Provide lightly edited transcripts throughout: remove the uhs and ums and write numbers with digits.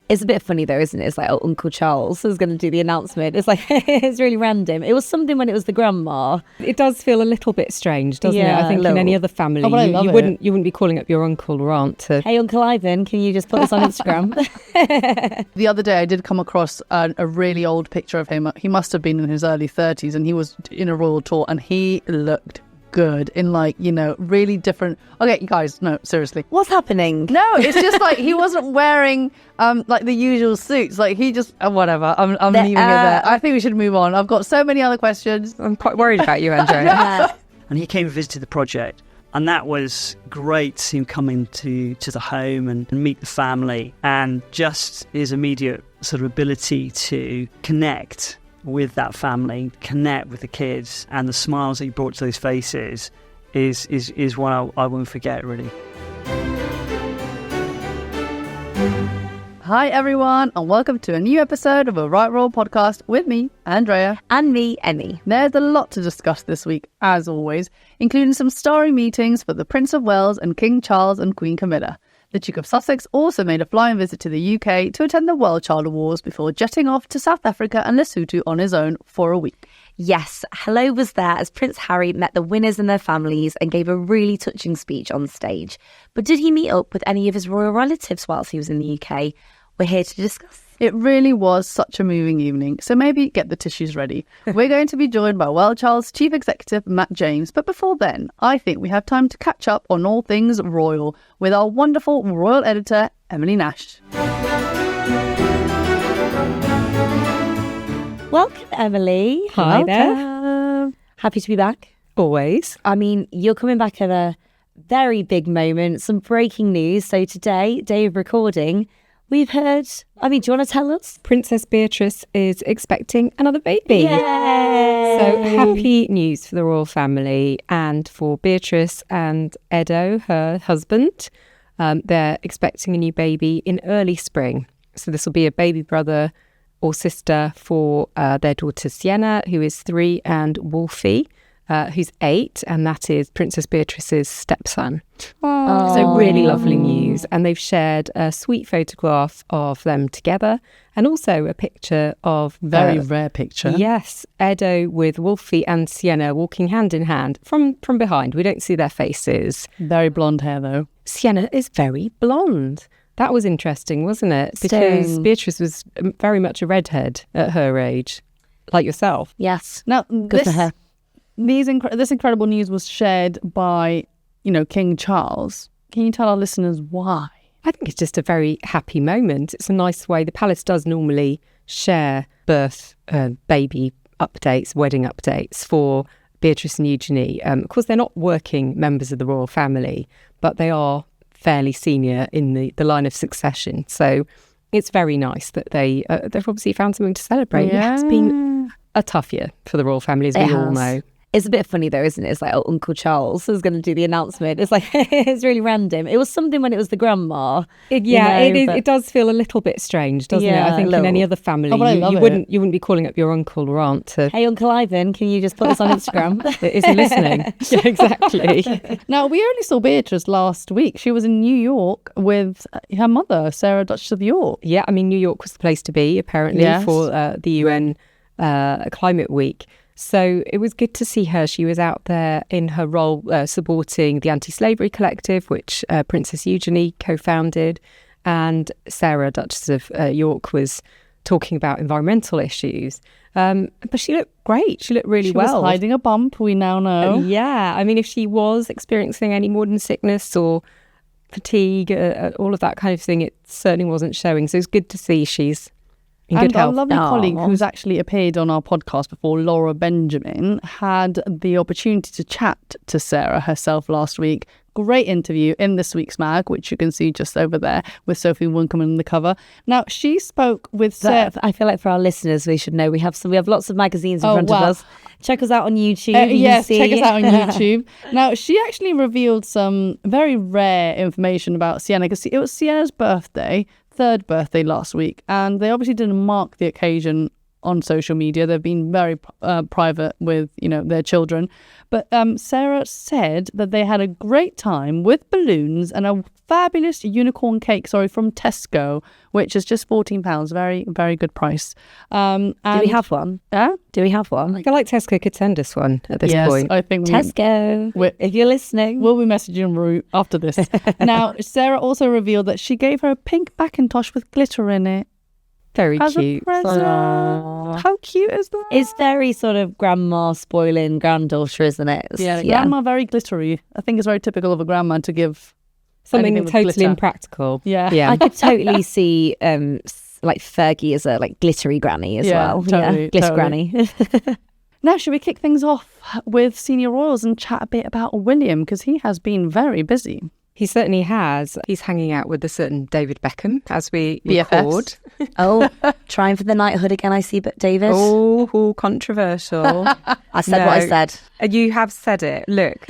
It's a bit funny though, isn't it? It's like, oh, Uncle Charles is going to do the announcement. It's like, it's really random. It was something when it was the grandma. It does feel a little bit strange, doesn't it? I think in any other family, you wouldn't be calling up your uncle or aunt to... Hey, Uncle Ivan, can you just put this on Instagram? The other day I did come across a really old picture of him. He must have been in his early 30s and he was in a royal tour and he looked good in really different... Okay, you guys, no, seriously. What's happening? No, it's just like he wasn't wearing the usual suits. Like he just... whatever, I'm leaving it there. I think we should move on. I've got so many other questions. I'm quite worried about you, Andrea. And he came and visited the project. And that was great to see him come into the home and meet the family. And just his immediate sort of ability to connect with that family, connect with the kids, and the smiles that he brought to those faces is one I won't forget, really. Hi everyone, and welcome to a new episode of a Right Royal podcast with me, Andrea. And me, Emmy. There's a lot to discuss this week, as always, including some starry meetings for the Prince of Wales and King Charles and Queen Camilla. The Duke of Sussex also made a flying visit to the UK to attend the WellChild Awards before jetting off to South Africa and Lesotho on his own for a week. Yes, Hello was there as Prince Harry met the winners and their families and gave a really touching speech on stage. But did he meet up with any of his royal relatives whilst he was in the UK? We're here to discuss. It really was such a moving evening, so maybe get the tissues ready. We're going to be joined by WellChild's Chief Executive, Matt James, but before then, I think we have time to catch up on all things royal with our wonderful Royal Editor, Emily Nash. Welcome, Emily. Hi there. Happy to be back. Always. I mean, you're coming back at a very big moment, some breaking news. So today, day of recording, we've heard, do you want to tell us? Princess Beatrice is expecting another baby. Yay! So happy news for the royal family and for Beatrice and Edo, her husband. They're expecting a new baby in early spring. So this will be a baby brother or sister for their daughter Sienna, who is 3, and Wolfie, who's 8, and that is Princess Beatrice's stepson. Oh. So really lovely news. And they've shared a sweet photograph of them together and also a picture of... Very rare picture. Yes, Edo with Wolfie and Sienna walking hand in hand from behind. We don't see their faces. Very blonde hair, though. Sienna is very blonde. That was interesting, wasn't it? Because Beatrice was very much a redhead at her age, like yourself. Yes. Now, Good for her. This incredible news was shared by, King Charles. Can you tell our listeners why? I think it's just a very happy moment. It's a nice way. The palace does normally share birth, baby updates, wedding updates for Beatrice and Eugenie. Of course, they're not working members of the royal family, but they are fairly senior in the line of succession. So it's very nice that they've obviously found something to celebrate. Yeah. It has been a tough year for the royal family, as we all know. It's a bit funny though, isn't it? It's like, oh, Uncle Charles is going to do the announcement. It's like, it's really random. It was something when it was the grandma. It does feel a little bit strange, doesn't it? I think in any other family, you wouldn't be calling up your uncle or aunt to... Hey, Uncle Ivan, can you just put this on Instagram? Is he listening? Yeah, exactly. Now, we only saw Beatrice last week. She was in New York with her mother, Sarah, Duchess of York. Yeah, I mean, New York was the place to be, apparently, for the UN Climate Week. So it was good to see her. She was out there in her role supporting the Anti-Slavery Collective, which Princess Eugenie co-founded, and Sarah, Duchess of York, was talking about environmental issues. But she looked great. She looked really well. She was hiding a bump, we now know. Yeah. I mean, if she was experiencing any morning sickness or fatigue, all of that kind of thing, it certainly wasn't showing. So it's good to see she's in good health. Our lovely colleague who's actually appeared on our podcast before, Laura Benjamin, had the opportunity to chat to Sarah herself last week. Great interview in this week's mag, which you can see just over there with Sophie Winkelman on the cover. Now, she spoke with Sarah. I feel like for our listeners, we should know we have lots of magazines in front of us. Check us out on YouTube. Yes, check us out on YouTube. Now, she actually revealed some very rare information about Sienna, because it was Sienna's birthday, 3rd birthday last week, and they obviously didn't mark the occasion on social media. They've been very private with their children, but Sarah said that they had a great time with balloons and a fabulous unicorn cake, from Tesco, which is just £14. Very, very good price. Do we have one? Yeah? Do we have one? I feel like Tesco could send us one at this point. I think Tesco, if you're listening. We'll be messaging Rue after this. Now, Sarah also revealed that she gave her a pink Macintosh with glitter in it. Very as cute. A present. How cute is that? It's very sort of grandma spoiling granddaughter, isn't it? Grandma very glittery. I think it's very typical of a grandma to give something totally glitter. Impractical. Yeah. I could totally see like Fergie as a like glittery granny as well. Totally, glitter granny. Now, should we kick things off with Senior Royals and chat a bit about William, because he has been very busy. He certainly has. He's hanging out with a certain David Beckham as we record. Trying for the knighthood again, I see, but David. Oh, controversial. I said what I said. You have said it. Look,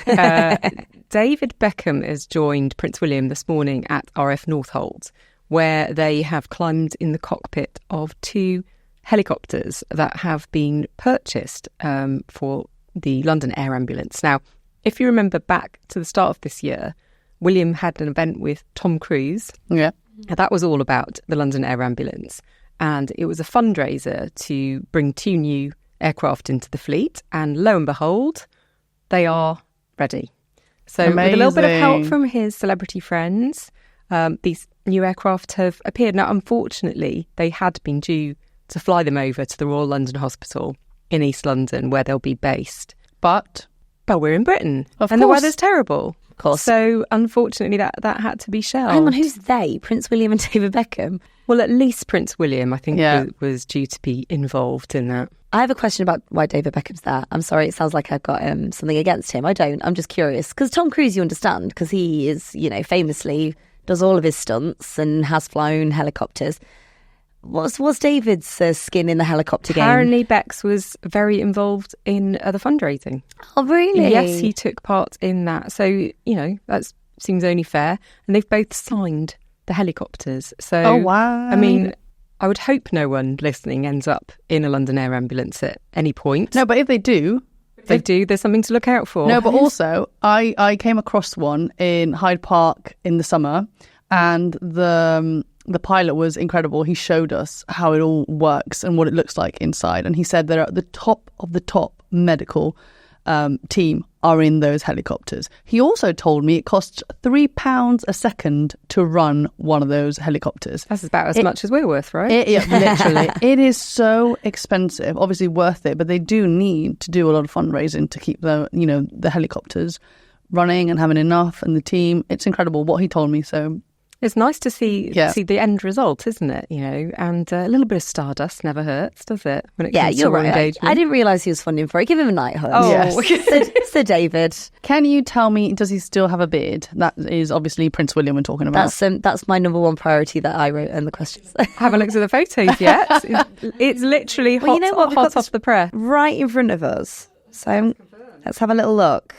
David Beckham has joined Prince William this morning at RF Northolt, where they have climbed in the cockpit of 2 helicopters that have been purchased for the London Air Ambulance. Now, if you remember back to the start of this year, William had an event with Tom Cruise. Yeah. That was all about the London Air Ambulance. And it was a fundraiser to bring 2 new aircraft into the fleet. And lo and behold, they are ready. So with a little bit of help from his celebrity friends, these new aircraft have appeared. Now, unfortunately, they had been due to fly them over to the Royal London Hospital in East London, where they'll be based. But we're in Britain. And the weather's terrible. Of course. So, unfortunately, that had to be shelved. Hang on, who's they? Prince William and David Beckham? Well, at least Prince William, I think, was due to be involved in that. I have a question about why David Beckham's there. I'm sorry, it sounds like I've got something against him. I don't. I'm just curious. Because Tom Cruise, you understand, because he is, famously does all of his stunts and has flown helicopters. What's David's skin in the helicopter game? Apparently, Bex was very involved in the fundraising. Oh, really? Yes, he took part in that. So, that seems only fair. And they've both signed the helicopters. So, oh, wow. I mean, I would hope no one listening ends up in a London Air Ambulance at any point. No, but if they do... There's something to look out for. No, but also, I came across one in Hyde Park in the summer, and the pilot was incredible. He showed us how it all works and what it looks like inside. And he said they're at the top of the top medical team are in those helicopters. He also told me it costs £3 a second to run one of those helicopters. That's about as much as we're worth, right? Literally. It is so expensive. Obviously worth it, but they do need to do a lot of fundraising to keep the helicopters running and having enough, and the team. It's incredible what he told me. So it's nice to see the end result, isn't it? And a little bit of stardust never hurts, does it? When it comes to engagement. I didn't realise he was funding for it. Give him a knighthood. Oh, yes. Sir David. Can you tell me, does he still have a beard? That is obviously Prince William we're talking about. That's my number one priority that I wrote in the questions. I haven't looked at the photos yet. It's literally hot off the press. Right in front of us. So let's have a little look.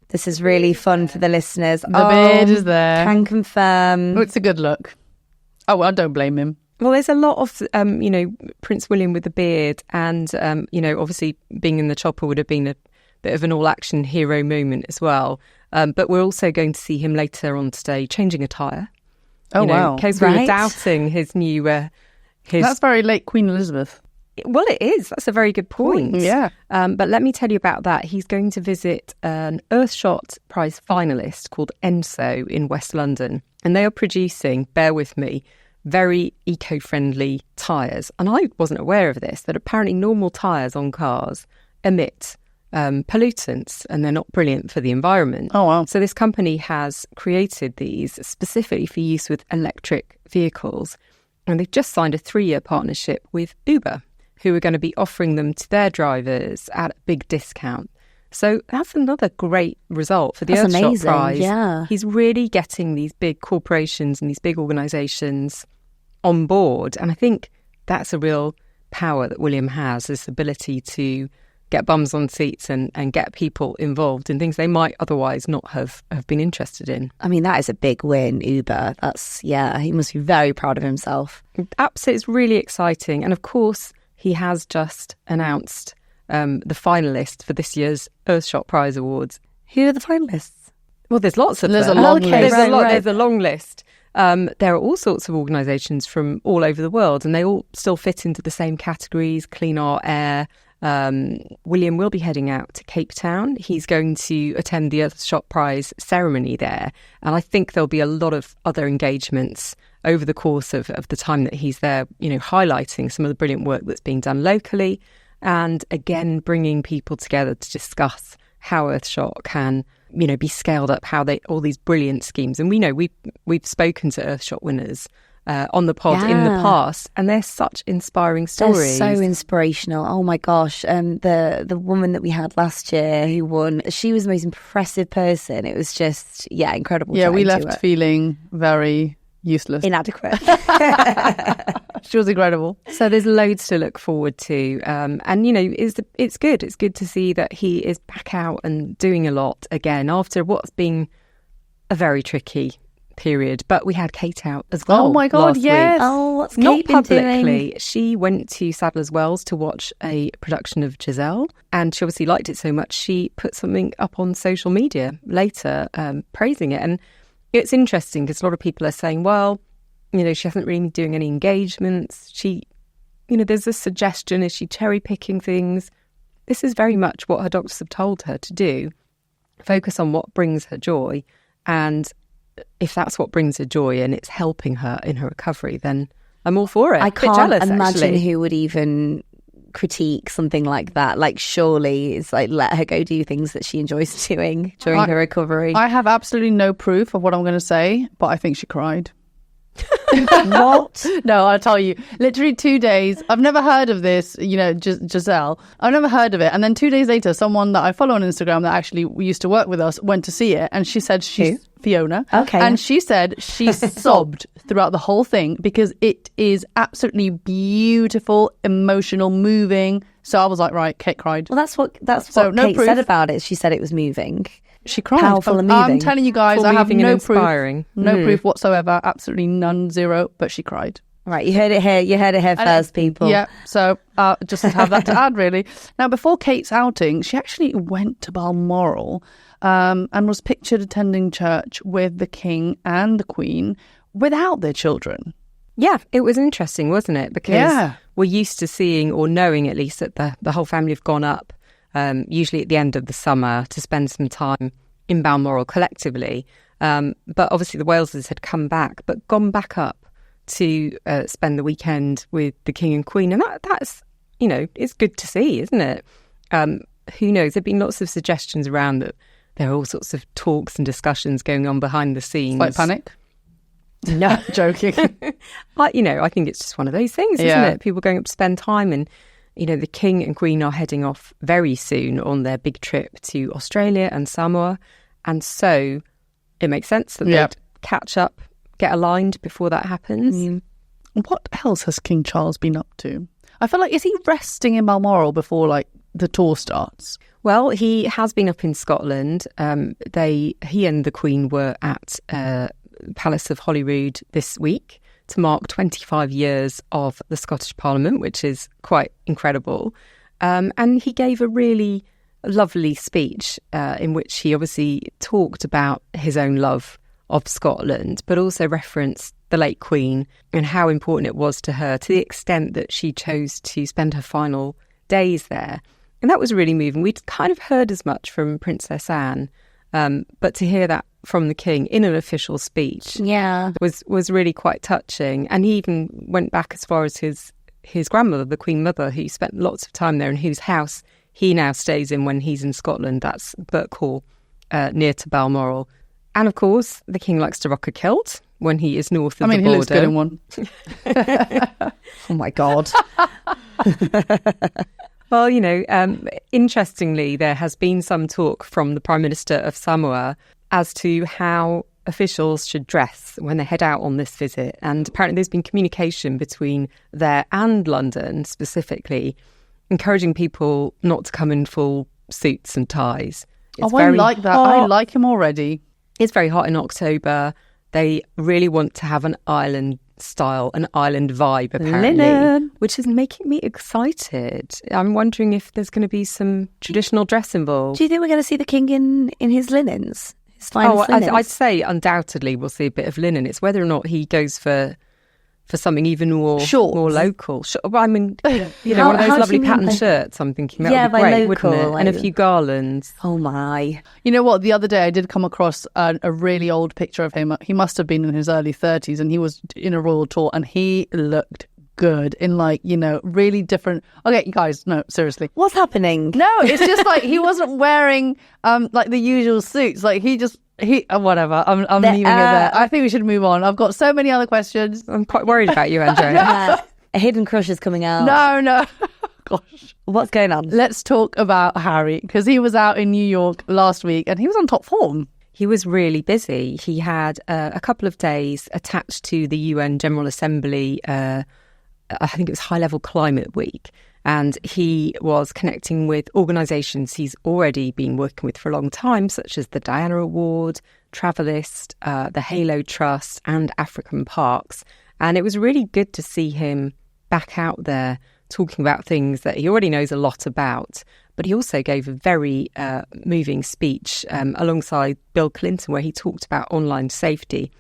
This is really fun for the listeners. The beard is there. Can confirm. Oh, it's a good look. Oh, well, I don't blame him. Well, there's a lot of, Prince William with the beard and, obviously being in the chopper would have been a bit of an all-action hero moment as well. But we're also going to see him later on today changing attire. Oh, wow. In case we were doubting his new... That's very late Queen Elizabeth. Well, it is. That's a very good point. Yeah. But let me tell you about that. He's going to visit an Earthshot Prize finalist called Enso in West London. And they are producing, bear with me, very eco-friendly tyres. And I wasn't aware of this, that apparently normal tyres on cars emit pollutants and they're not brilliant for the environment. Oh, wow. So this company has created these specifically for use with electric vehicles. And they've just signed a 3-year partnership with Uber, who are going to be offering them to their drivers at a big discount. So that's another great result for the Earthshot Prize. Yeah. He's really getting these big corporations and these big organisations on board. And I think that's a real power that William has, this ability to get bums on seats and get people involved in things they might otherwise not have been interested in. I mean, that is a big win, Uber. He must be very proud of himself. Absolutely, it's really exciting. And of course, he has just announced the finalists for this year's Earthshot Prize Awards. Who are the finalists? Well, there's lots of There's them. a long list. There's a long list. There are all sorts of organisations from all over the world, and they all still fit into the same categories: clean art, air. William will be heading out to Cape Town. He's going to attend the Earthshot Prize ceremony there, and I think there'll be a lot of other engagements over the course of the time that he's there, highlighting some of the brilliant work that's being done locally, and again bringing people together to discuss how Earthshot can be scaled up, how all these brilliant schemes. And we know we've spoken to Earthshot winners on the pod in the past, and they're such inspiring stories. They're so inspirational. Oh my gosh. The woman that we had last year who won, she was the most impressive person. It was just, incredible. Yeah, we left feeling very useless. Inadequate. She was incredible. So there's loads to look forward to. And, it's good. It's good to see that he is back out and doing a lot again after what's been a very tricky period. But we had Kate out as well. Oh my God, yes. Oh, what's Not Kate been publicly. doing? She went to Sadler's Wells to watch a production of Giselle, and she obviously liked it so much she put something up on social media later praising it. And it's interesting because a lot of people are saying, well, she hasn't really been doing any engagements. There's a suggestion, is she cherry picking things? This is very much what her doctors have told her to do. Focus on what brings her joy. And if that's what brings her joy and it's helping her in her recovery, then I'm all for it. I can't imagine actually. who would even critique something like that. Like, surely it's like, let her go do things that she enjoys doing during her recovery. I have absolutely no proof of what I'm going to say, but I think she cried. What? No, I'll tell you. Literally 2 days. I've never heard of this, Giselle. I've never heard of it. And then 2 days later, someone that I follow on Instagram that actually used to work with us went to see it. And she said she's Fiona. Okay. And she said she sobbed throughout the whole thing because it is absolutely beautiful, emotional, moving. So I was like, right, Kate cried. Well, that's what no Kate proof. said about it. She said it was moving. She cried. Powerful and moving. I'm telling you guys, Full I have moving no and inspiring. proof. No proof whatsoever. Absolutely none, zero. But she cried. Right, you heard it here. You heard it here first, people. Yeah, so just to have that to add, really. Now, before Kate's outing, she actually went to Balmoral and was pictured attending church with the King and the Queen without their children. Yeah, it was interesting, wasn't it? Because we're used to seeing, or knowing at least, that the whole family have gone up, usually at the end of the summer, to spend some time in Balmoral collectively. But obviously the Waleses had come back, but gone back up to spend the weekend with the King and Queen. And that's, it's good to see, isn't it? Who knows? There have been lots of suggestions around that there are all sorts of talks and discussions going on behind the scenes. Like panic? No. Joking. I think it's just one of those things, isn't it? People going up to spend time, and, the King and Queen are heading off very soon on their big trip to Australia and Samoa. And so it makes sense that they'd catch up, get aligned before that happens. What else has King Charles been up to? I feel like, is he resting in Balmoral before the tour starts? Well, he has been up in Scotland. He and the Queen were at Palace of Holyrood this week to mark 25 years of the Scottish Parliament, which is quite incredible. And he gave a really lovely speech in which he obviously talked about his own love of Scotland, but also referenced the late Queen and how important it was to her, to the extent that she chose to spend her final days there. And that was really moving. We'd kind of heard as much from Princess Anne, but to hear that from the King in an official speech was really quite touching. And he even went back as far as his grandmother, the Queen Mother, who spent lots of time there and whose house he now stays in when he's in Scotland. That's Birkhall, near to Balmoral. And of course, the King likes to rock a kilt when he is north of the border. He looks good in one. Oh my God. Well, interestingly, there has been some talk from the Prime Minister of Samoa as to how officials should dress when they head out on this visit. And apparently there's been communication between there and London specifically, encouraging people not to come in full suits and ties. I like that. Hot. I like him already. It's very hot in October. They really want to have an island style, an island vibe, apparently, which is making me excited. I'm wondering if there's going to be some traditional dress involved. Do you think we're going to see the King in his linens? His finest linens. I'd say undoubtedly we'll see a bit of linen. It's whether or not he goes for something even more local. Well, I mean, you know, one of those lovely patterned shirts. I'm thinking that would be great, local, wouldn't it? And a few garlands. Oh my! You know what? The other day I did come across a really old picture of him. He must have been in his early 30s, and he was in a royal tour, and he looked good in, like, you know, really different. Okay, you guys, no, seriously, What's happening? no, it's just like he wasn't wearing like the usual suits. Like he whatever. I'm leaving it there. I think we should move on. I've got so many other questions. I'm quite worried about you, Andrea. A hidden crush is coming out. No. Gosh. What's going on? Let's talk about Harry, because he was out in New York last week and he was on top form. He was really busy. He had a couple of days attached to the UN General Assembly. I think it was High Level Climate Week. And he was connecting with organisations he's already been working with for a long time, such as the Diana Award, Travelist, the Halo Trust and African Parks. And it was really good to see him back out there talking about things that he already knows a lot about. But he also gave a very moving speech alongside Bill Clinton, where he talked about online safety.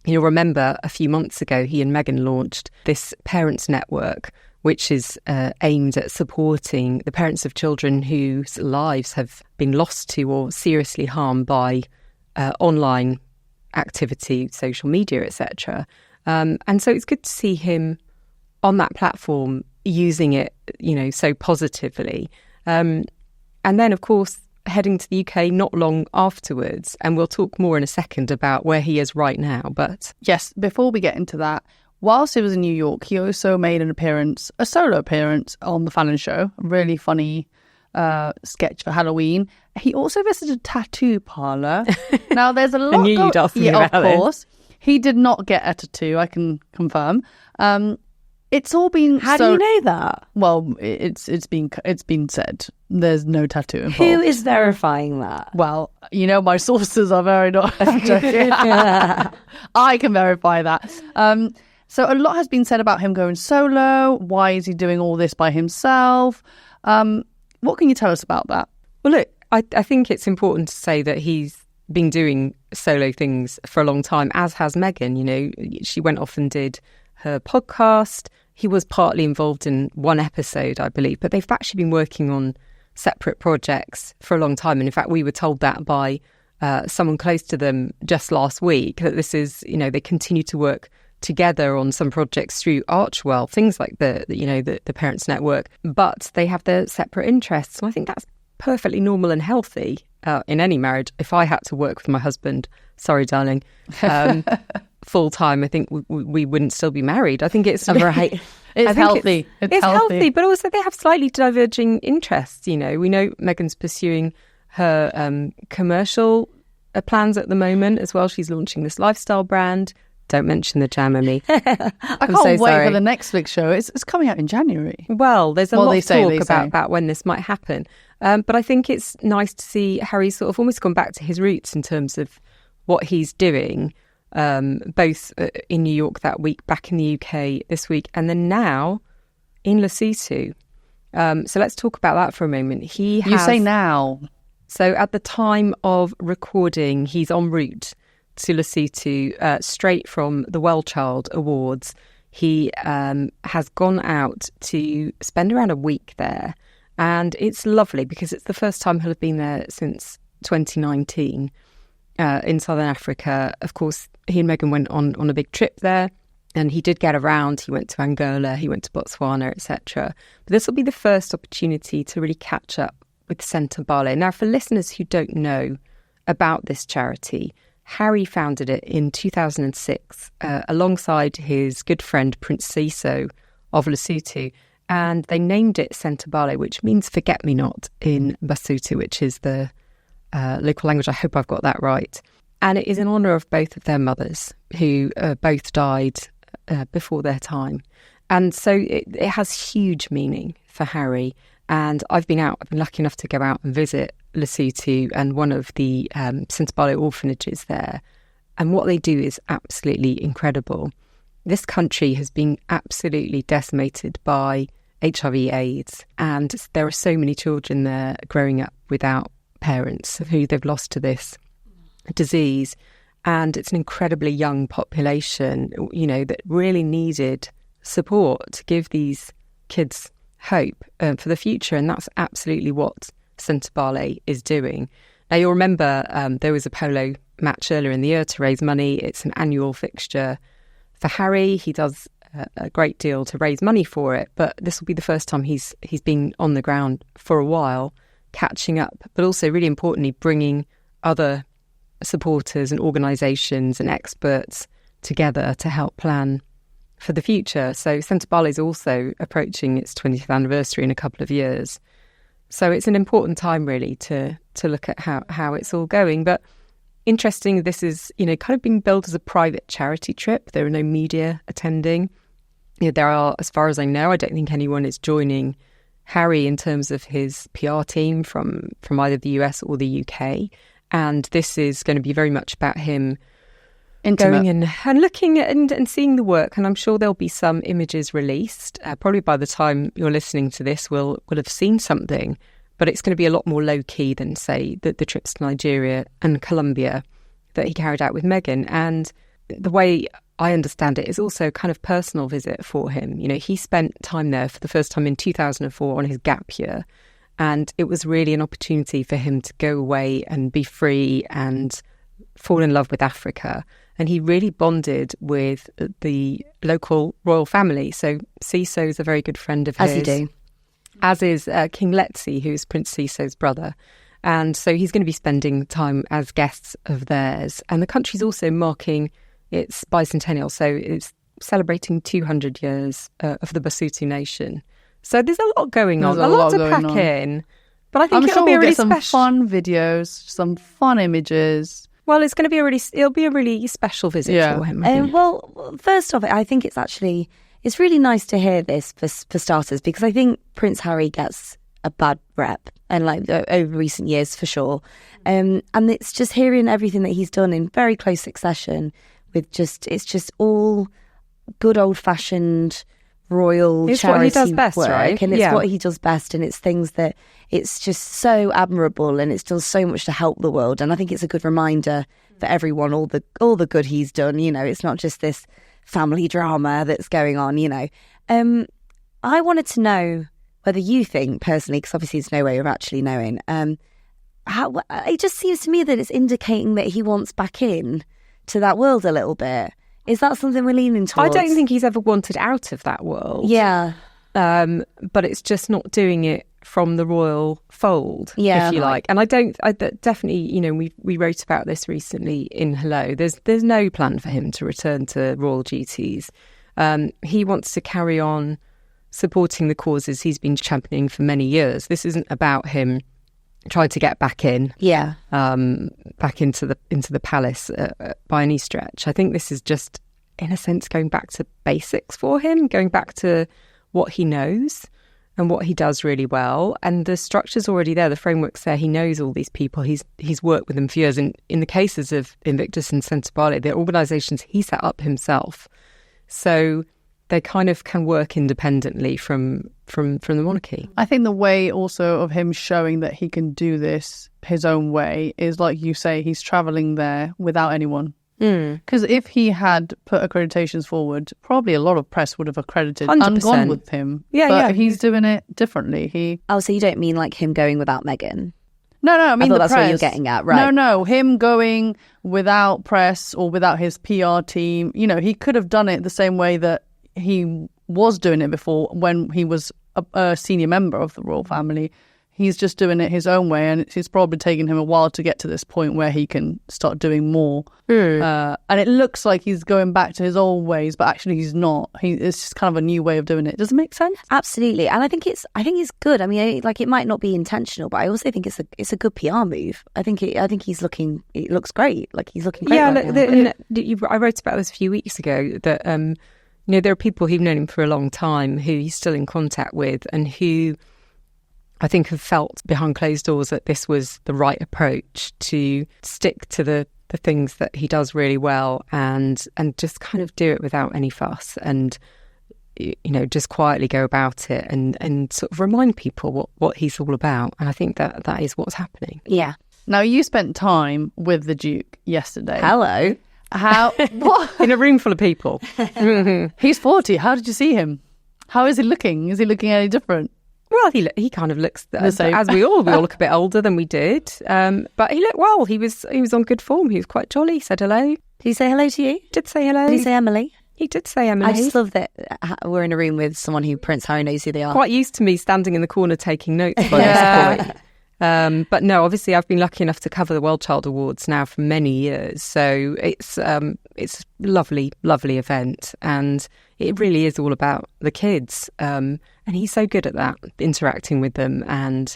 You'll remember a few months ago, he and Meghan launched this parents network, which is aimed at supporting the parents of children whose lives have been lost to or seriously harmed by online activity, social media, etc. And so it's good to see him on that platform using it, you know, so positively. And then, of course, heading to the UK not long afterwards. And we'll talk more in a second about where he is right now. But yes, before we get into that, whilst he was in New York, he also made a solo appearance on The Fallon Show, a really funny sketch for Halloween. He also visited a tattoo parlour. Now, there's a lot... I knew you'd ask me about of course. He did not get a tattoo, I can confirm. It's all been... How do you know that? Well, it's been said. There's no tattoo involved. Who is verifying that? Well, you know, my sources are very not... I can verify that. So a lot has been said about him going solo. Why is he doing all this by himself? What can you tell us about that? Well, look, I think it's important to say that he's been doing solo things for a long time, as has Meghan. You know, she went off and did her podcast. He was partly involved in one episode, I believe, but they've actually been working on separate projects for a long time. And in fact, we were told that by someone close to them just last week, that this is, you know, they continue to work together on some projects through Archwell, things like the Parents Network, but they have their separate interests. And I think that's perfectly normal and healthy in any marriage. If I had to work with my husband, sorry, darling, full time, I think we wouldn't still be married. I think it's right. It's healthy. It's healthy, but also they have slightly diverging interests. You know, we know Meghan's pursuing her commercial plans at the moment as well. She's launching this lifestyle brand. Don't mention the jam, Emmy. I can't wait for the Netflix show. It's coming out in January. Well, there's a lot of talk about when this might happen. But I think it's nice to see Harry sort of almost gone back to his roots in terms of what he's doing, both in New York that week, back in the UK this week, and then now in Lesotho. So let's talk about that for a moment. You say now. So at the time of recording, he's en route to Lesotho, straight from the WellChild Awards. He has gone out to spend around a week there. And it's lovely because it's the first time he'll have been there since 2019 in Southern Africa. Of course, he and Meghan went on a big trip there, and he did get around. He went to Angola, he went to Botswana, etc. But this will be the first opportunity to really catch up with Centre Ballet. Now, for listeners who don't know about this charity, Harry founded it in 2006 alongside his good friend Princess of Lesotho, and they named it Centre Ballet, which means forget-me-not in Basotho, which is the local language. I hope I've got that right. And it is in honour of both of their mothers, who both died before their time. And so it has huge meaning for Harry. And I've been lucky enough to go out and visit Lesotho and one of the Centre Ballet orphanages there. And what they do is absolutely incredible. This country has been absolutely decimated by HIV/AIDS, and there are so many children there growing up without parents who they've lost to this disease. And it's an incredibly young population, that really needed support to give these kids hope for the future. And that's absolutely what Centre Ballet is doing. Now, you'll remember there was a polo match earlier in the year to raise money. It's an annual fixture for Harry. He does a great deal to raise money for it, but this will be the first time he's been on the ground for a while, catching up, but also really importantly, bringing other supporters and organisations and experts together to help plan for the future. So Centre Ballet is also approaching its 20th anniversary in a couple of years. So it's an important time really to look at how it's all going. But interesting, this is, kind of being billed as a private charity trip. There are no media attending. There are, as far as I know, I don't think anyone is joining Harry in terms of his PR team from either the US or the UK. And this is going to be very much about him Intimate. going and looking at and seeing the work. And I'm sure there'll be some images released. Probably by the time you're listening to this, we'll have seen something. But it's going to be a lot more low-key than, say, the trips to Nigeria and Colombia that he carried out with Meghan. And the way I understand it is also a kind of personal visit for him. He spent time there for the first time in 2004 on his gap year. And it was really an opportunity for him to go away and be free and fall in love with Africa. And he really bonded with the local royal family. So Ciso is a very good friend of his. As you do. As is King Letzi, who's Prince Ciso's brother. And so he's going to be spending time as guests of theirs. And the country's also marking its bicentennial. So it's celebrating 200 years of the Basutu nation. So there's a lot going on, a lot to pack in. But I think it'll be a really some fun videos, some fun images. Well, it'll be a really special visit for him. Well, first off, I think it's really nice to hear this for starters, because I think Prince Harry gets a bad rep, and over recent years for sure. And it's just hearing everything that he's done in very close succession with it's just all good old fashioned royal it's charity what he does best, work, right? and it's what he does best, and it's things that it's just so admirable, and it's done so much to help the world. And I think it's a good reminder for everyone all the good he's done. It's not just this family drama that's going on. I wanted to know whether you think personally, because obviously there's no way of actually knowing, how it just seems to me that it's indicating that he wants back in to that world a little bit. Is that something we're leaning towards? I don't think he's ever wanted out of that world. Yeah. But it's just not doing it from the royal fold, if you like. And I definitely, we wrote about this recently in Hello. There's no plan for him to return to royal duties. He wants to carry on supporting the causes he's been championing for many years. This isn't about him trying to get back in, back into the palace by any stretch. I think this is just, in a sense, going back to basics for him, going back to what he knows and what he does really well. And the structure's already there, the framework's there. He knows all these people. He's worked with them for years. And in the cases of Invictus and Centre Ballet, they're organisations he set up himself. So they kind of can work independently from the monarchy. I think the way also of him showing that he can do this his own way is, like you say, he's travelling there without anyone. Because if he had put accreditations forward, probably a lot of press would have accredited 100%. and gone with him. But he's doing it differently. So you don't mean like him going without Meghan? No, I mean I thought the that's press. what you're getting at, right? No, him going without press or without his PR team. He could have done it the same way that he was doing it before when he was a senior member of the royal family. He's just doing it his own way, and it's probably taken him a while to get to this point where he can start doing more. And it looks like he's going back to his old ways, but actually he's not. It's just kind of a new way of doing it. Does it make sense? Absolutely, and I think it's good. I mean, like, it might not be intentional, but I also think it's a good PR move. I think he's looking. It looks great. Like, he's looking great. Yeah, I wrote about this a few weeks ago that there are people who've known him for a long time who he's still in contact with, and who I think have felt behind closed doors that this was the right approach, to stick to the things that he does really well and just kind of do it without any fuss, and just quietly go about it and sort of remind people what he's all about. And I think that is what's happening. Yeah. Now, you spent time with the Duke yesterday. Hello. How? What? In a room full of people. He's 40. How did you see him? How is he looking? Is he looking any different? Well, he kind of looks The same. as we all look a bit older than we did. But he looked well. He was on good form. He was quite jolly. He said hello. Did he say hello to you? Did say hello. Did he say Emily? He did say Emily. I just love that we're in a room with someone who Prince Harry knows who they are. Quite used to me standing in the corner taking notes by this point. But no, obviously I've been lucky enough to cover the WellChild Awards now for many years. So it's a lovely, lovely event. And it really is all about the kids. And he's so good at that, interacting with them and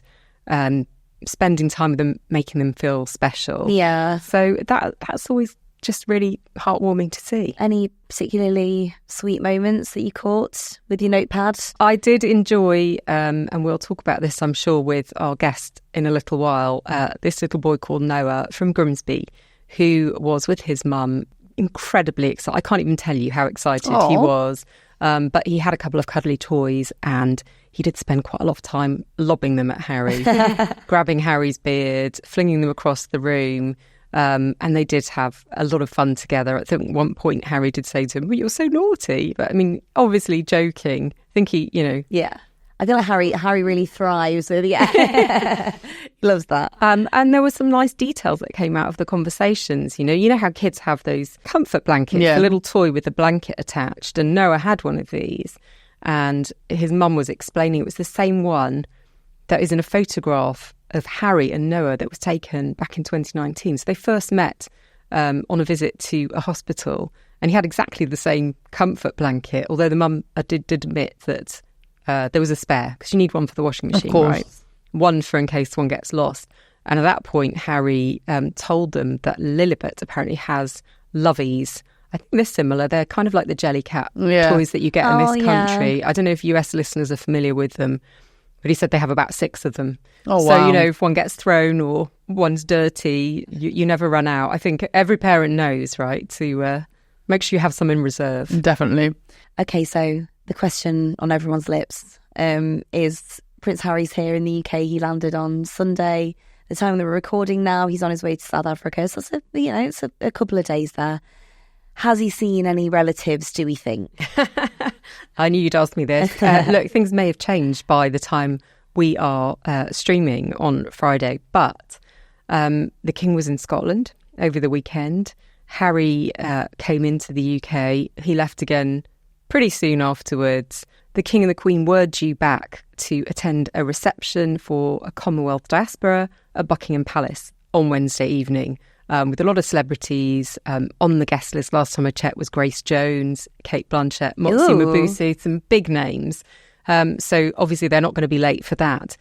spending time with them, making them feel special. Yeah. So that's always just really heartwarming to see. Any particularly sweet moments that you caught with your notepad? I did enjoy, and we'll talk about this, I'm sure, with our guest in a little while, this little boy called Noah from Grimsby, who was with his mum, incredibly excited. I can't even tell you how excited he was. But he had a couple of cuddly toys and he did spend quite a lot of time lobbing them at Harry, grabbing Harry's beard, flinging them across the room. And they did have a lot of fun together. I think at one point Harry did say to him, well, you're so naughty. But I mean, obviously joking. I think he, Yeah. I feel like Harry really thrives with he loves that. And there were some nice details that came out of the conversations. You know how kids have those comfort blankets, the little toy with the blanket attached. And Noah had one of these. And his mum was explaining it was the same one that is in a photograph of Harry and Noah that was taken back in 2019. So they first met on a visit to a hospital, and he had exactly the same comfort blanket, although the mum did admit that there was a spare, because you need one for the washing machine, right? One for in case one gets lost. And at that point, Harry told them that Lillibet apparently has loveys. I think they're similar. They're kind of like the Jellycat toys that you get in this country. Yeah. I don't know if US listeners are familiar with them, but he said they have about 6 of them. Oh, wow. So, if one gets thrown or one's dirty, you never run out. I think every parent knows, right, to make sure you have some in reserve. Definitely. Okay, so the question on everyone's lips is Prince Harry's here in the UK. He landed on Sunday. The time that we're recording now, he's on his way to South Africa. So it's a couple of days there. Has he seen any relatives, do we think? I knew you'd ask me this. Look, things may have changed by the time we are streaming on Friday, but the King was in Scotland over the weekend. Harry came into the UK. He left again pretty soon afterwards. The King and the Queen were due back to attend a reception for a Commonwealth diaspora at Buckingham Palace on Wednesday evening. With a lot of celebrities on the guest list. Last time I checked was Grace Jones, Kate Blanchett, Motsi Mabuse, some big names. So obviously they're not going to be late for that.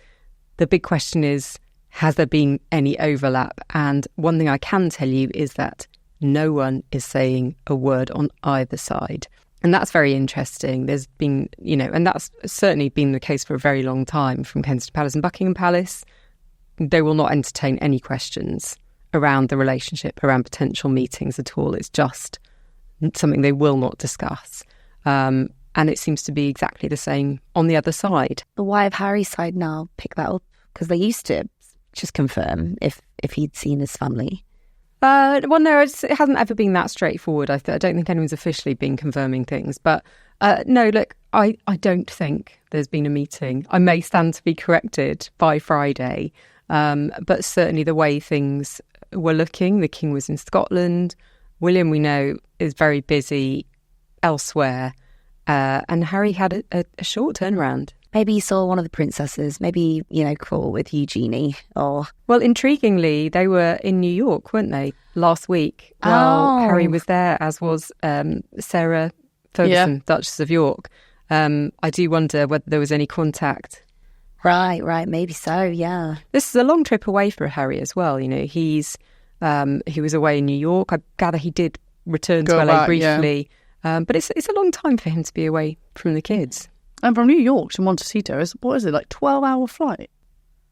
The big question is, has there been any overlap? And one thing I can tell you is that no one is saying a word on either side. And that's very interesting. There's been, and that's certainly been the case for a very long time from Kensington Palace and Buckingham Palace. They will not entertain any questions around the relationship, around potential meetings at all. It's just something they will not discuss. And it seems to be exactly the same on the other side. But why have Harry's side now picked that up? Because they used to just confirm if he'd seen his family. Well, no, it hasn't ever been that straightforward. I don't think anyone's officially been confirming things. But no, look, I don't think there's been a meeting. I may stand to be corrected by Friday. But certainly the way things were looking, the King was in Scotland. William, we know, is very busy elsewhere. And Harry had a short turnaround. Maybe he saw one of the princesses. Maybe, caught with Eugenie or... Well, intriguingly, they were in New York, weren't they, last week? While Harry was there, as was Sarah Ferguson, Duchess of York. I do wonder whether there was any contact. Right. Maybe so, yeah. This is a long trip away for Harry as well. He was away in New York. I gather he did return to LA briefly. Yeah. But it's a long time for him to be away from the kids. And from New York to Montecito, what is it, like 12-hour flight?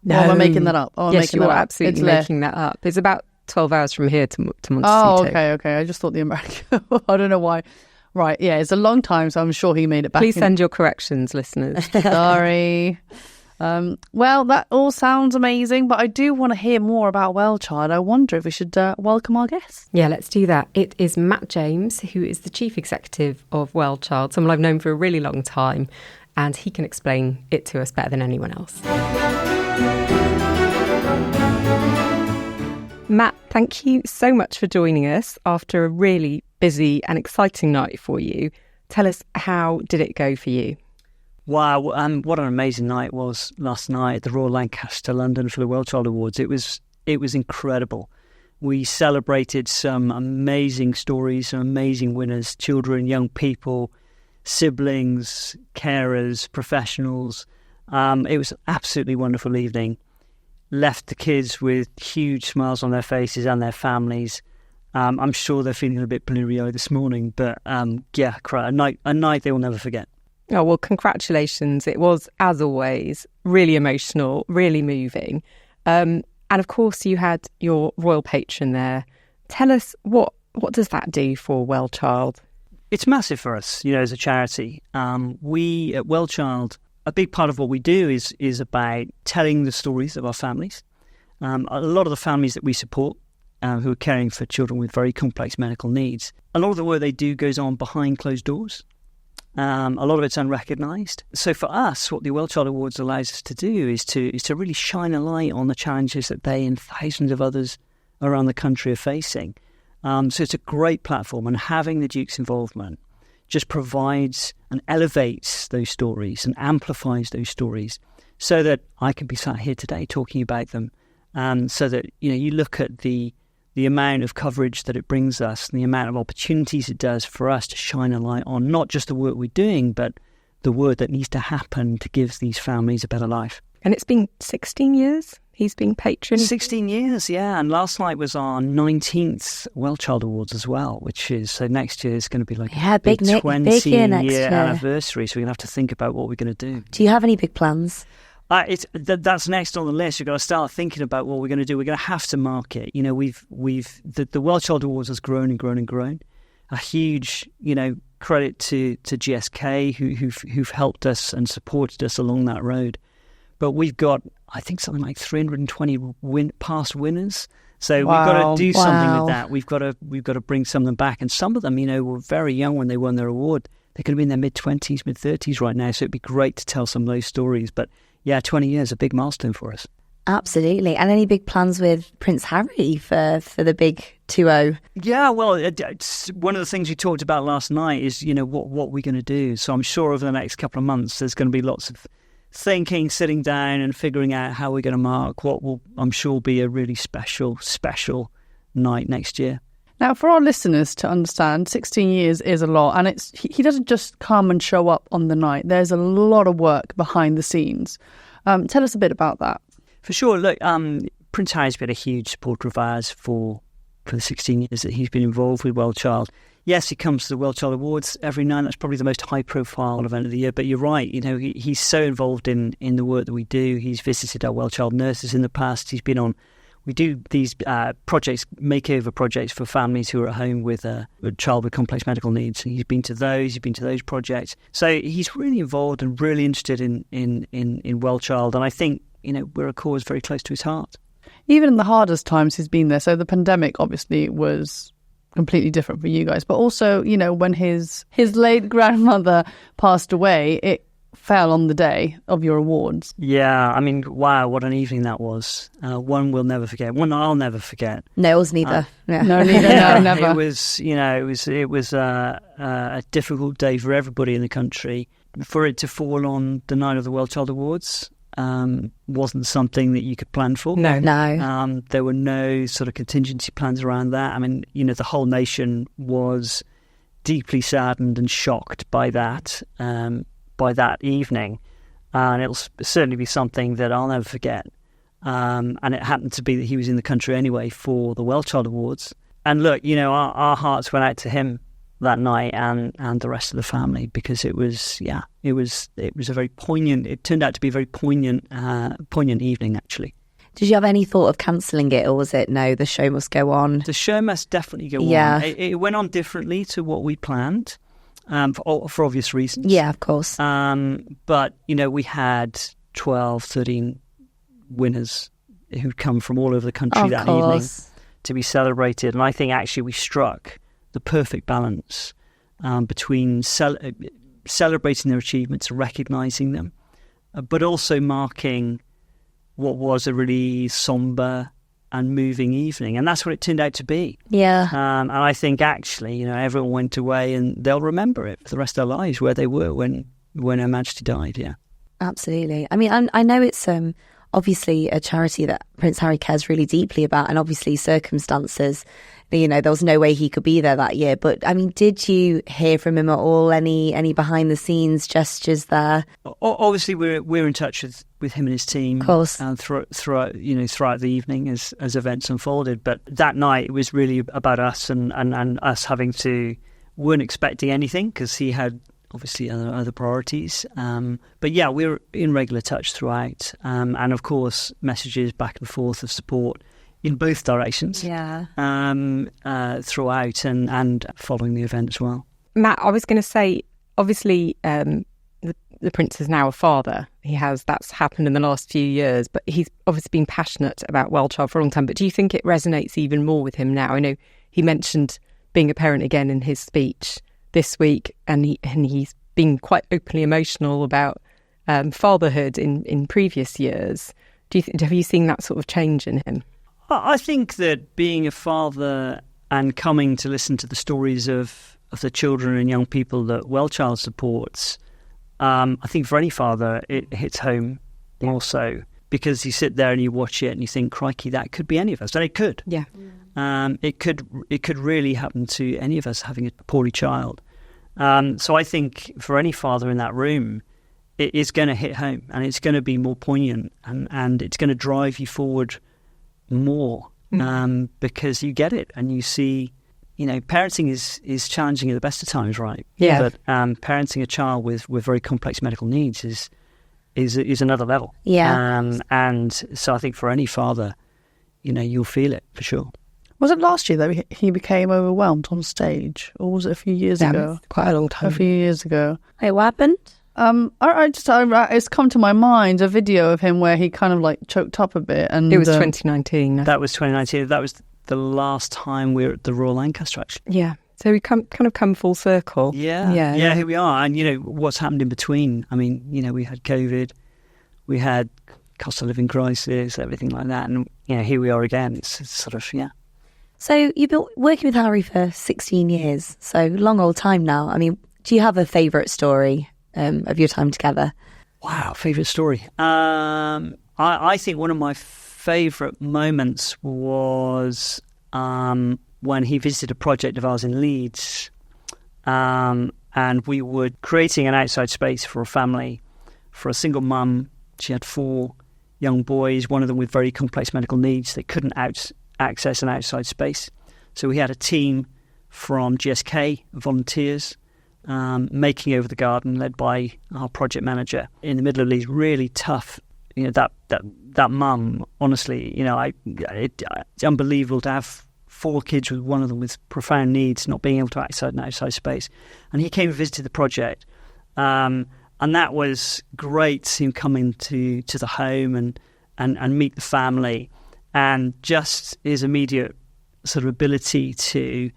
No. Or am I making that up? Yes, you're absolutely making that up. It's about 12 hours from here to Montecito. Oh, okay. I just thought the American... I don't know why. Right, yeah, it's a long time, so I'm sure he made it back. Please send your corrections, listeners. Sorry. Well, that all sounds amazing, but I do want to hear more about WellChild. I wonder if we should welcome our guest. Yeah, let's do that. It is Matt James, who is the chief executive of WellChild, someone I've known for a really long time, and he can explain it to us better than anyone else. Matt, thank you so much for joining us after a really busy and exciting night for you. Tell us, how did it go for you? Wow, what an amazing night it was last night at the Royal Lancaster, London, for the WellChild Awards. It was incredible. We celebrated some amazing stories, some amazing winners, children, young people, siblings, carers, professionals. It was an absolutely wonderful evening. Left the kids with huge smiles on their faces and their families. I'm sure they're feeling a bit blue-eyed this morning, but a night they will never forget. Oh, well, congratulations. It was, as always, really emotional, really moving. And of course, you had your royal patron there. Tell us, what does that do for WellChild? It's massive for us, as a charity. We at WellChild, a big part of what we do is about telling the stories of our families. A lot of the families that we support who are caring for children with very complex medical needs, a lot of the work they do goes on behind closed doors. A lot of it's unrecognised. So for us, what the WellChild Awards allows us to do is to really shine a light on the challenges that they and thousands of others around the country are facing. So it's a great platform, and having the Duke's involvement just provides and elevates those stories and amplifies those stories so that I can be sat here today talking about them. So that, you look at the amount of coverage that it brings us and the amount of opportunities it does for us to shine a light on not just the work we're doing, but the work that needs to happen to give these families a better life. And it's been 16 years he's been patron? 16 years, yeah. And last night was our 19th WellChild Awards as well, which is, so next year is going to be like a big 20-year anniversary. So we're going to have to think about what we're going to do. Do you have any big plans? That's next on the list. You've got to start thinking about what we're going to do. We're going to have to mark it. The WellChild Awards has grown and grown and grown. A huge, credit to GSK who've helped us and supported us along that road. But we've got, I think, something like 320 past winners. So we've got to do something with that. We've got to bring some of them back. And some of them, were very young when they won their award. They're going to be in their mid-20s, mid-30s right now. So it'd be great to tell some of those stories. But yeah, 20 years, a big milestone for us. Absolutely. And any big plans with Prince Harry for the big 2-0? Yeah, well, it's one of the things we talked about last night is, what we're going to do. So I'm sure over the next couple of months, there's going to be lots of thinking, sitting down and figuring out how we're going to mark what will, I'm sure, be a really special night next year. Now, for our listeners to understand, 16 years is a lot, and he doesn't just come and show up on the night. There's a lot of work behind the scenes. Tell us a bit about that. For sure. Look, Prince Harry's been a huge supporter of ours for the 16 years that he's been involved with WellChild. Yes, he comes to the WellChild Awards every night. That's probably the most high-profile event of the year. But you're right. He's so involved in the work that we do. He's visited our WellChild nurses in the past. He's been on. We do these projects, makeover projects for families who are at home with a child with complex medical needs. He's been to those. He's been to those projects. So he's really involved and really interested in WellChild. And I think we're a cause very close to his heart. Even in the hardest times, he's been there. So the pandemic obviously was completely different for you guys, but also when his late grandmother passed away, it fell on the day of your awards. Yeah, I mean, wow, what an evening that was. One we'll never forget. One I'll never forget. No, us neither. No, neither. No, never. It was a difficult day for everybody in the country. For it to fall on the night of the WellChild Awards wasn't something that you could plan for. No. There were no sort of contingency plans around that. I mean, the whole nation was deeply saddened and shocked by that evening. And it'll certainly be something that I'll never forget. And it happened to be that he was in the country anyway for the WellChild Awards. And look, our hearts went out to him that night and the rest of the family, because it was a very poignant. It turned out to be a very poignant evening, actually. Did you have any thought of cancelling it, or was it no? The show must go on. The show must definitely go on. It went on differently to what we planned, for obvious reasons. Yeah, of course. But we had 12, 13 winners who'd come from all over the country that evening to be celebrated. And I think actually we struck the perfect balance between celebrating their achievements and recognising them, but also marking what was a really sombre and moving evening. And that's what it turned out to be. Yeah. And I think actually, everyone went away and they'll remember it for the rest of their lives, where they were when Her Majesty died. Yeah. Absolutely. I mean, I know it's obviously a charity that Prince Harry cares really deeply about, and obviously circumstances, there was no way he could be there that year. But I mean, did you hear from him at all? Any behind the scenes gestures there? Obviously, we're in touch with him and his team, of course, throughout the evening as events unfolded. But that night, it was really about us and us weren't expecting anything because he had obviously other priorities. But yeah, we were in regular touch throughout, and of course, messages back and forth of support in both directions. Yeah. Throughout and following the event as well. Matt, I was going to say, obviously, the prince is now a father. That's happened in the last few years, but he's obviously been passionate about WellChild for a long time. But do you think it resonates even more with him now? I know he mentioned being a parent again in his speech this week, and he's been quite openly emotional about fatherhood in previous years. Have you seen that sort of change in him? I think that being a father and coming to listen to the stories of the children and young people that WellChild supports, I think for any father it hits home also, because you sit there and you watch it and you think, crikey, that could be any of us. And it could. Yeah. It could really happen to any of us having a poorly child. So I think for any father in that room, it is going to hit home, and it's going to be more poignant, and it's going to drive you forward more, because you get it and you see, parenting is challenging at the best of times, right? Yeah. But parenting a child with very complex medical needs is another level. Yeah. And so I think for any father, you'll feel it for sure. Was it last year that he became overwhelmed on stage, or was it a few years ago? Quite a long time. A few years ago. Wait, what happened? It's come to my mind a video of him where he kind of like choked up a bit, and it was 2019. That was 2019. That was the last time we were at the Royal Lancaster, actually. Yeah. So we kind of come full circle. Yeah. Here we are, and what's happened in between. I mean, we had COVID, we had cost of living crisis, everything like that, and here we are again. It's sort of So you've been working with Harry for 16 years, so long old time now. I mean, do you have a favourite story of your time together? Wow, favourite story. I think one of my favourite moments was when he visited a project of ours in Leeds, and we were creating an outside space for a family, for a single mum. She had 4 young boys, one of them with very complex medical needs. They couldn't access an outside space. So we had a team from GSK, volunteers, making over the garden, led by our project manager in the middle of Leeds. Really tough. That mum, honestly, it's unbelievable to have 4 kids with one of them with profound needs, not being able to access an outside space. And he came and visited the project, and that was great to see him come into the home and meet the family, and just his immediate sort of ability to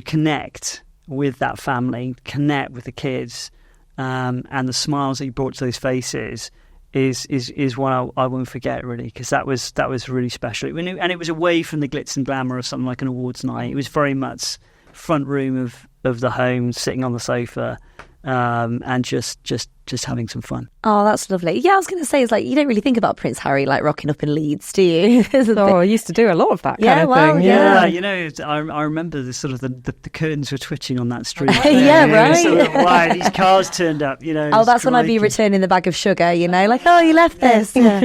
connect with that family, connect with the kids, and the smiles that he brought to those faces is one I won't forget, really, because that was really special. And it was away from the glitz and glamour of something like an awards night. It was very much front room of the home, sitting on the sofa, and just having some fun. Oh, that's lovely. Yeah, I was going to say, it's like you don't really think about Prince Harry like rocking up in Leeds, do you? I used to do a lot of that kind of thing. Yeah, I remember the sort of the curtains were twitching on that street. Yeah, right. Sort of, wow, these cars turned up. Oh, that's when I'd be returning the bag of sugar. Like, oh, you left this. Yeah.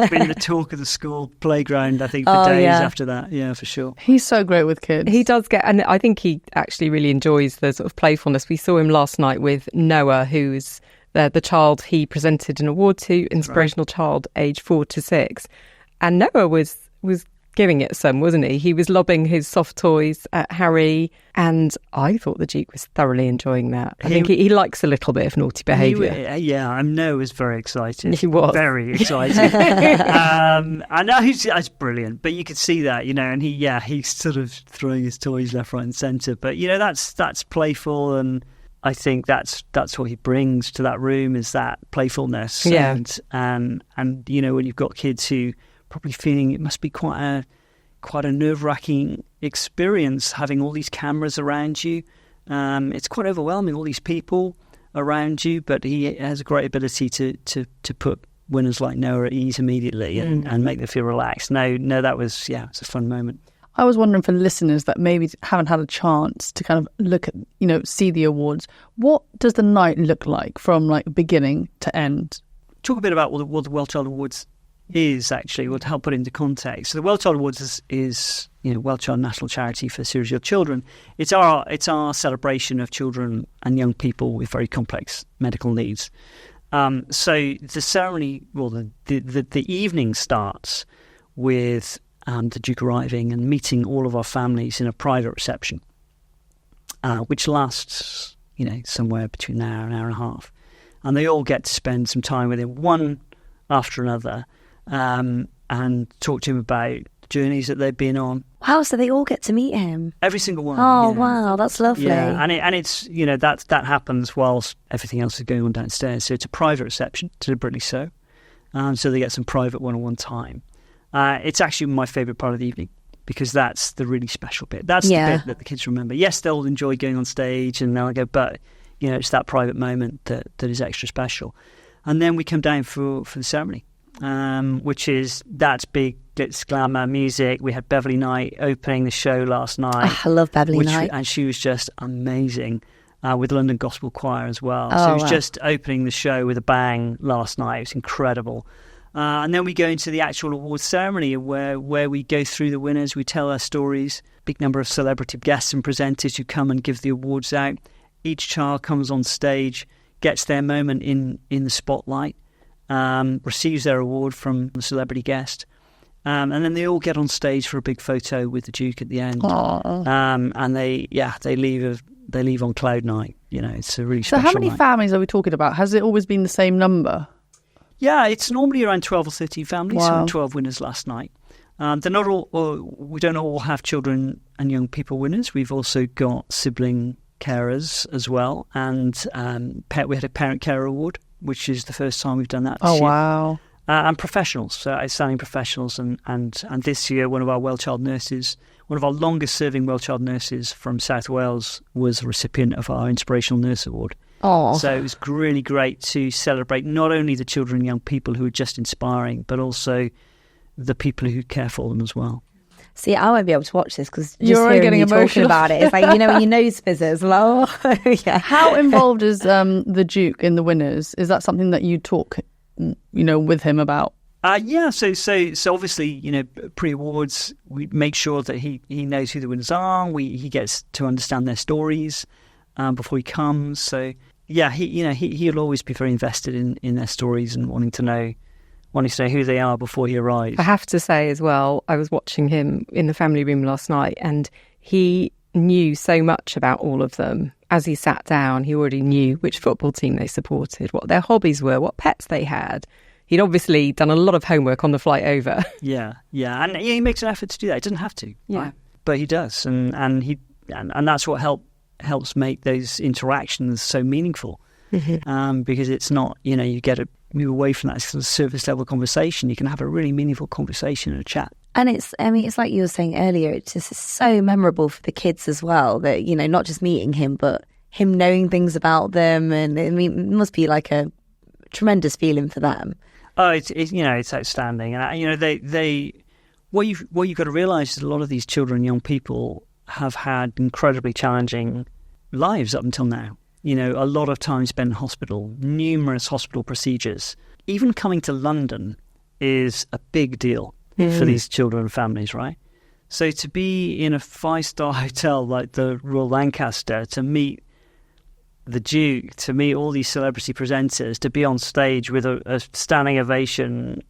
Being the talk of the school playground, I think, for days after that. Yeah, for sure. He's so great with kids. He does and I think he actually really enjoys the sort of playfulness. We saw him last night with Noah, who's the child he presented an award to, inspirational child, age 4 to 6, and Noah was giving it some, wasn't he? He was lobbing his soft toys at Harry, and I thought the Duke was thoroughly enjoying that. I think he likes a little bit of naughty behaviour. I know he was very excited. He was. Very excited. I know that's brilliant, but you could see that, and he's sort of throwing his toys left, right and centre. But, that's playful, and I think that's what he brings to that room, is that playfulness. Yeah. And when you've got kids who probably feeling it must be quite a nerve-wracking experience having all these cameras around you. It's quite overwhelming, all these people around you, but he has a great ability to put winners like Noah at ease immediately and make them feel relaxed. No, that was, it's a fun moment. I was wondering, for listeners that maybe haven't had a chance to kind of look at, see the awards, what does the night look like from beginning to end? Talk a bit about what the WellChild Awards is, actually, to help put it into context. So the WellChild Awards is WellChild National Charity for Serious Ill Children. It's our celebration of children and young people with very complex medical needs. So the ceremony, the evening starts with the Duke arriving and meeting all of our families in a private reception, which lasts, somewhere between an hour and a half. And they all get to spend some time with him, one after another, and talk to him about the journeys that they've been on. Wow, so they all get to meet him? Every single one. Oh, wow, that's lovely. Yeah, and it's, that happens whilst everything else is going on downstairs. So it's a private reception, deliberately so. So they get some private one-on-one time. It's actually my favourite part of the evening, because that's the really special bit. That's the bit that the kids remember. Yes, they'll enjoy going on stage and they'll go, but, it's that private moment that is extra special. And then we come down for the ceremony. That's big, it's glamour music. We had Beverly Knight opening the show last night. Oh, I love Beverly Knight. And she was just amazing, with London Gospel Choir as well. So it was just opening the show with a bang last night. It was incredible. And then we go into the actual awards ceremony where we go through the winners, we tell our stories, big number of celebrity guests and presenters who come and give the awards out. Each child comes on stage, gets their moment in the spotlight, receives their award from the celebrity guest, and then they all get on stage for a big photo with the Duke at the end. And they leave on cloud nine. It's a really special So how many night. families are we talking about? Has it always been the same number? Yeah, it's normally around 12 or 13 families. Wow. So 12 winners last night. They're not all. We don't all have children and young people winners. We've also got sibling carers as well, and we had a parent carer award, which is the first time we've done that this year. Wow. And professionals, so outstanding professionals, and this year one of our WellChild nurses, one of our longest serving WellChild nurses from South Wales, was a recipient of our Inspirational Nurse Award. Oh. So it was really great to celebrate not only the children and young people who are just inspiring, but also the people who care for them as well. See, I won't be able to watch this because You're already getting talking emotional about it, it's like, when your nose fizzes. Yeah. How involved is the Duke in the winners? Is that something that you talk, with him about? So obviously, pre-awards, we make sure that he knows who the winners are. He gets to understand their stories before he comes. So yeah, he'll always be very invested in their stories and wanting to know who they are before he arrives. I have to say as well, I was watching him in the family room last night, and he knew so much about all of them. As he sat down, he already knew which football team they supported, what their hobbies were, what pets they had. He'd obviously done a lot of homework on the flight over. Yeah, and he makes an effort to do that. He doesn't have to, yeah, but he does, and that's what helps make those interactions so meaningful. Mm-hmm. Because it's not, you get to move away from that sort of surface level conversation. You can have a really meaningful conversation and a chat. And it's like you were saying earlier, it's just so memorable for the kids as well that, not just meeting him, but him knowing things about them. And it must be like a tremendous feeling for them. Oh, it's outstanding. And, what you've got to realise is a lot of these children and young people have had incredibly challenging lives up until now. A lot of time spent in hospital, numerous hospital procedures. Even coming to London is a big deal for these children and families, right? So to be in a 5-star hotel like the Royal Lancaster, to meet the Duke, to meet all these celebrity presenters, to be on stage with a standing ovation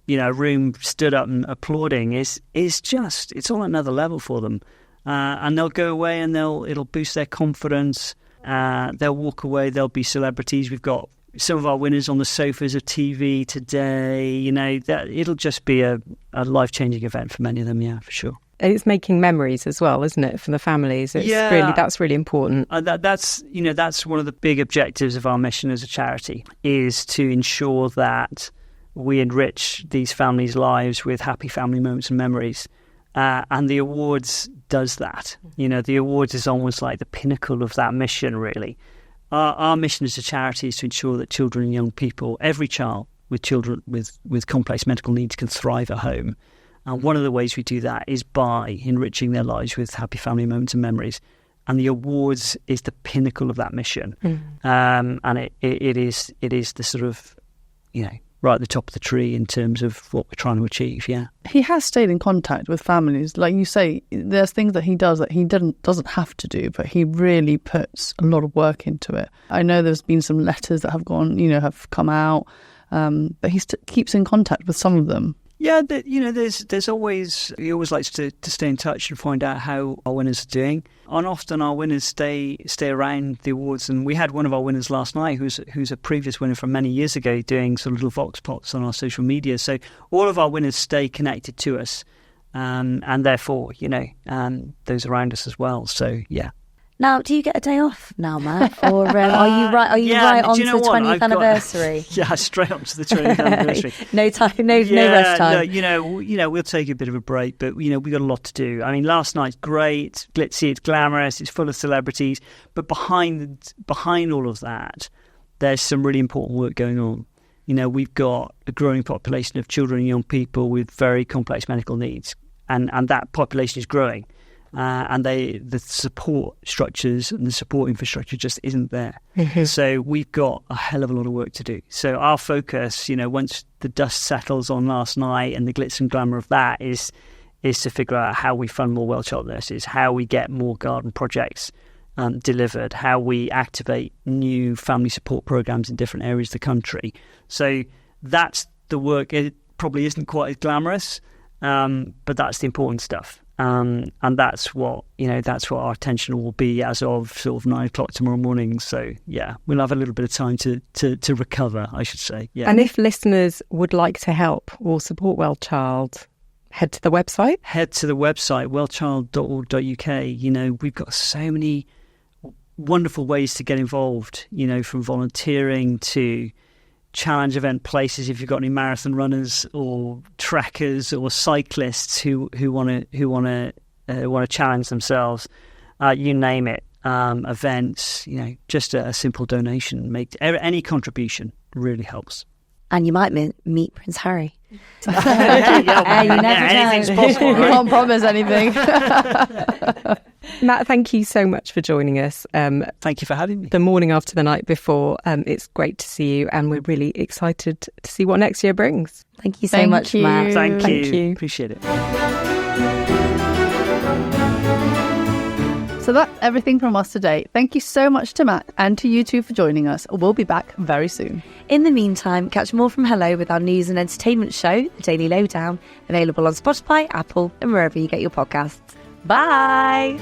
a room stood up and applauding is just, it's on another level for them. And they'll go away and it'll boost their confidence. They'll walk away, they'll be celebrities. We've got some of our winners on the sofas of TV today. That it'll just be a life-changing event for many of them, for sure. It's making memories as well, isn't it, for the families? That's really important. That's one of the big objectives of our mission as a charity, is to ensure that we enrich these families' lives with happy family moments and memories. And the awards does that. The awards is almost like the pinnacle of that mission, really. Our mission as a charity is to ensure that children and young people, every child with children with complex medical needs, can thrive at home. And one of the ways we do that is by enriching their lives with happy family moments and memories. And the awards is the pinnacle of that mission. And it is the sort of, right at the top of the tree in terms of what we're trying to achieve, He has stayed in contact with families. Like you say, there's things that he does that he doesn't have to do, but he really puts a lot of work into it. I know there's been some letters that have have come out, but he keeps in contact with some of them. Yeah, there's always, he always likes to stay in touch and find out how our winners are doing. And often our winners stay around the awards. And we had one of our winners last night who's a previous winner from many years ago, doing sort of little vox pops on our social media. So all of our winners stay connected to us, and therefore, those around us as well. So, yeah. Now, do you get a day off now, Matt? Or are you right on to the 20th anniversary? Straight on to the 20th anniversary. No time, no rest time. No, we'll take a bit of a break, but we've got a lot to do. I mean, last night's great, glitzy, it's glamorous, it's full of celebrities, but behind all of that, there's some really important work going on. We've got a growing population of children and young people with very complex medical needs, and that population is growing. And the support structures and the support infrastructure just isn't there. Mm-hmm. So we've got a hell of a lot of work to do. So our focus, once the dust settles on last night and the glitz and glamour of that is to figure out how we fund more WellChild nurses, how we get more garden projects delivered, how we activate new family support programs in different areas of the country. So that's the work. It probably isn't quite as glamorous, but that's the important stuff. And that's what our attention will be as of sort of 9 o'clock tomorrow morning. So, we'll have a little bit of time to recover, I should say. Yeah. And if listeners would like to help or support WellChild, head to the website. Head to the website, wellchild.org.uk. We've got so many wonderful ways to get involved, from volunteering to challenge event places. If you've got any marathon runners or trekkers or cyclists who want to challenge themselves, you name it, events, just a simple donation, any contribution really helps. And you might meet Prince Harry. Anything's possible, right? Can't promise anything. Matt, thank you so much for joining us. Thank you for having me. The morning after the night before. It's great to see you, and we're really excited to see what next year brings. Thank you so much, Matt. Thank you. Appreciate it. So that's everything from us today. Thank you so much to Matt and to you two for joining us. We'll be back very soon. In the meantime, catch more from Hello with our news and entertainment show, The Daily Lowdown, available on Spotify, Apple, and wherever you get your podcasts. Bye!